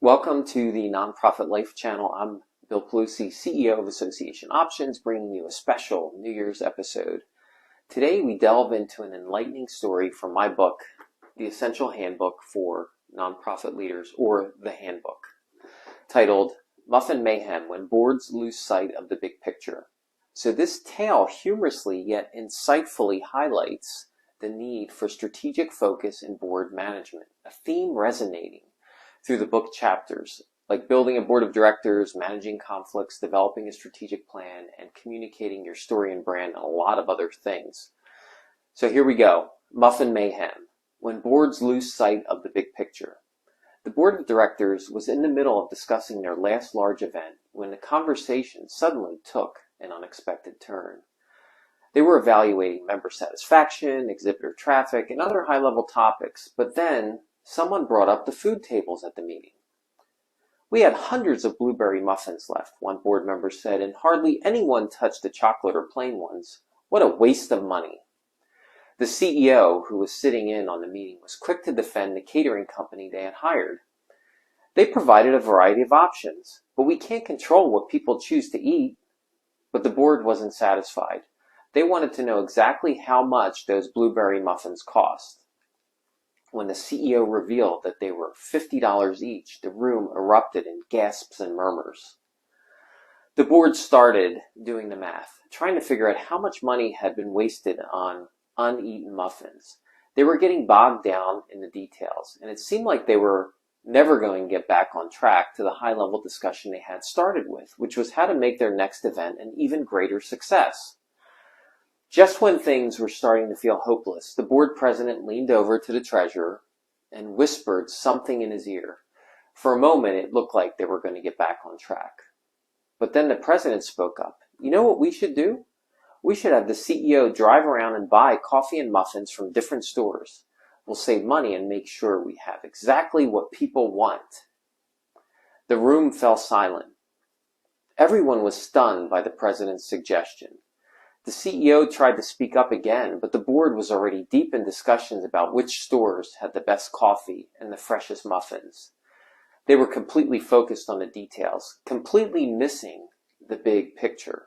Welcome to the Nonprofit Life channel. I'm Bill Pelusi, CEO of Association Options, bringing you a special New Year's episode. Today we delve into an enlightening story from my book, The Essential Handbook for Nonprofit Leaders, or The Handbook, titled Muffin Mayhem, When Boards Lose Sight of the Big Picture. So this tale humorously yet insightfully highlights the need for strategic focus in board management, a theme resonating through the book chapters, like building a board of directors, managing conflicts, developing a strategic plan, and communicating your story and brand, and a lot of other things. So here we go. Muffin Mayhem, When Boards Lose Sight of the Big Picture. The board of directors was in the middle of discussing their last large event when the conversation suddenly took an unexpected turn. They were evaluating member satisfaction, exhibitor traffic, and other high-level topics, but then someone brought up the food tables at the meeting. We had hundreds of blueberry muffins left, one board member said, and hardly anyone touched the chocolate or plain ones. What a waste of money. The CEO, who was sitting in on the meeting, was quick to defend the catering company they had hired. They provided a variety of options, but we can't control what people choose to eat. But the board wasn't satisfied. They wanted to know exactly how much those blueberry muffins cost. When the CEO revealed that they were $50 each, the room erupted in gasps and murmurs. The board started doing the math, trying to figure out how much money had been wasted on uneaten muffins. They were getting bogged down in the details, and it seemed like they were never going to get back on track to the high-level discussion they had started with, which was how to make their next event an even greater success. Just when things were starting to feel hopeless, the board president leaned over to the treasurer and whispered something in his ear. For a moment, it looked like they were going to get back on track. But then the president spoke up. You know what we should do? We should have the CEO drive around and buy coffee and muffins from different stores. We'll save money and make sure we have exactly what people want. The room fell silent. Everyone was stunned by the president's suggestion. The CEO tried to speak up again, but the board was already deep in discussions about which stores had the best coffee and the freshest muffins. They were completely focused on the details, completely missing the big picture.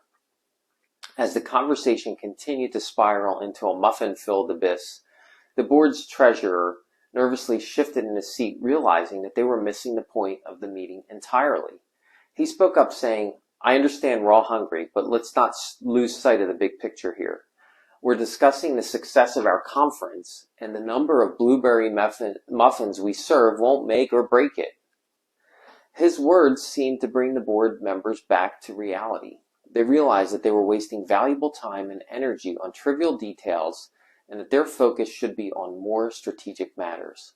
As the conversation continued to spiral into a muffin-filled abyss, the board's treasurer nervously shifted in his seat, realizing that they were missing the point of the meeting entirely. He spoke up saying, I understand we're all hungry, but let's not lose sight of the big picture here. We're discussing the success of our conference, and the number of blueberry muffins we serve won't make or break it. His words seemed to bring the board members back to reality. They realized that they were wasting valuable time and energy on trivial details, and that their focus should be on more strategic matters.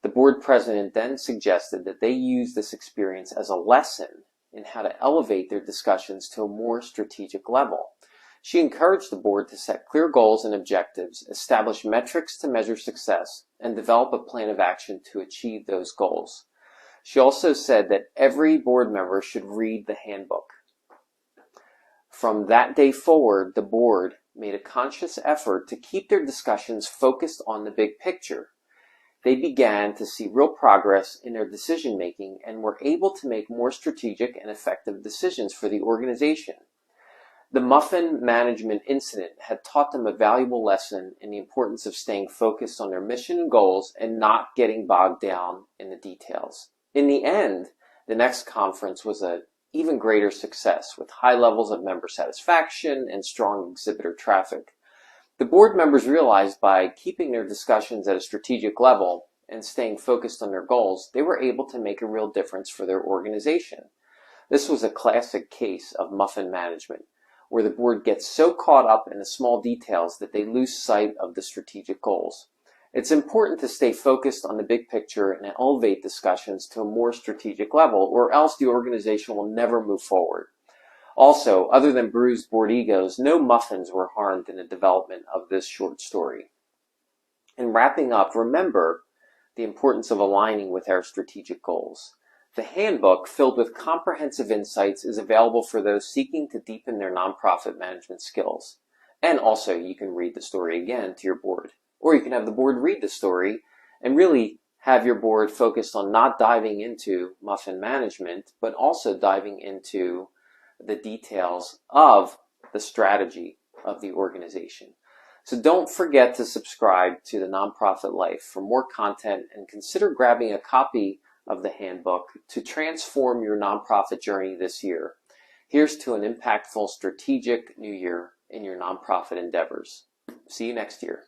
The board president then suggested that they use this experience as a lesson in how to elevate their discussions to a more strategic level. She encouraged the board to set clear goals and objectives, establish metrics to measure success, and develop a plan of action to achieve those goals. She also said that every board member should read the handbook. From that day forward, the board made a conscious effort to keep their discussions focused on the big picture. They began to see real progress in their decision-making and were able to make more strategic and effective decisions for the organization. The muffin management incident had taught them a valuable lesson in the importance of staying focused on their mission and goals and not getting bogged down in the details. In the end, the next conference was an even greater success with high levels of member satisfaction and strong exhibitor traffic. The board members realized by keeping their discussions at a strategic level and staying focused on their goals, they were able to make a real difference for their organization. This was a classic case of muffin management, where the board gets so caught up in the small details that they lose sight of the strategic goals. It's important to stay focused on the big picture and elevate discussions to a more strategic level, or else the organization will never move forward. Also, other than bruised board egos, no muffins were harmed in the development of this short story. In wrapping up, remember the importance of aligning with our strategic goals. The handbook, filled with comprehensive insights, is available for those seeking to deepen their nonprofit management skills. And also, you can read the story again to your board. Or you can have the board read the story and really have your board focused on not diving into muffin management, but also diving into the details of the strategy of the organization. So don't forget to subscribe to the Nonprofit Life for more content, and consider grabbing a copy of the handbook to transform your nonprofit journey this year. Here's to an impactful, strategic new year in your nonprofit endeavors. See you next year.